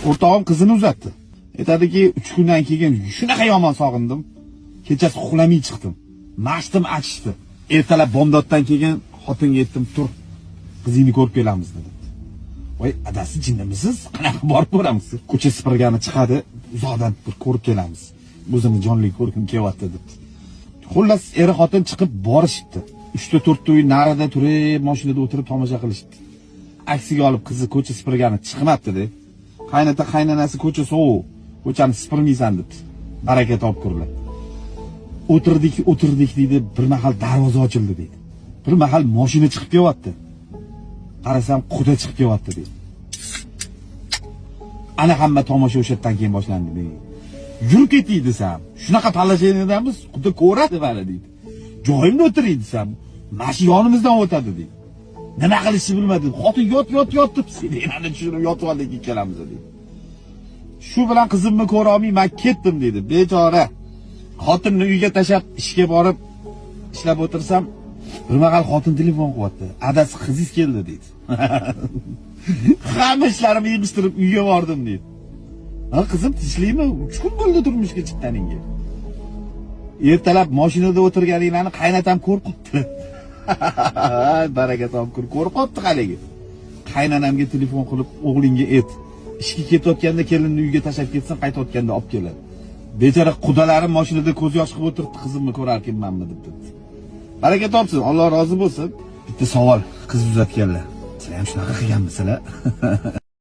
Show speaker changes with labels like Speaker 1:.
Speaker 1: O'rtog'im qizini uzatdi. Aytadiki, 3 kundan keyin shunaqa yomon sog'indim. Kechasi uxlamay chiqdim. Mashtim achishdi. Ertalab bomdoddan keyin xotinga aytdim, tur, qizingni ko'rib kelamiz dedi. Voy, adasi jinnimisiz? Qanaqa borib ko'ramiz? Ko'cha sipirgani chiqadi, uzoqdan bir ko'rib kelamiz. O'zini jonli ko'rgim kelyapti debdi. Xullas, eri xotin chiqib borishibdi. 3-4 uy narida turib, mashinada o'tirib tomosha qilishdi. Aksiga olib qizi ko'cha sipirgani chiqmabdi-da. Qaynota qaynanasi ko'cha sovuq, ko'chani sipirmaysan debdi. Baraka topib ko'rlar. O'tirdik deydi, bir mahal darvoza ochildi deydi. Bir mahal mashina chiqib kelyapti. Qarasam, quda chiqib kelyapti deydi. Ana hamma tomosha o'shatdan keyin boshlandi deydi. Yurib ketdik desam, shunaqa pallashaynidamiz, quda ko'radi mana deydi. Joyimda o'tiring desam, mashina yonimizdan o'tadi deydi. Nima qilishni bilmadim. Xotin yot deb sirenani tushirib yotib oldik ikkalamiz deydi. Shu bilan qizimni ko'ra olmay men ketdim deydi. Bechora. Xotinni uyga tashab ishga borib ishlab o'tirsam, bir mahal xotin telefon qilyapti. Adasi qizingiz keldi deydi. Hamma ishlarimni yig'ishtirib uyga bordim deydi. Ha qizim tinchlikmi? 3 kun bo'ldi turmushga chiqqaningga. Ertalab mashinada o'tirganinglarni qaynatam ko'rib qopti. Baraka topib ko'rib qopti haligi. Qaynanamga telefon qilib, o'g'lingga ayt, ishga ketayotganda kelinni uyga tashlab ketsin, qaytayotganda olib keladi. Bechora qudalarim mashinada ko'z yosh qilib o'tiribdi, qizimni ko'rarkanmanmi deb dedi. Baraka topsin, Alloh rozi bo'lsin. Bitta savol, qiz uzatganlar. Sizlar ham shunaqa qilganmisizlar?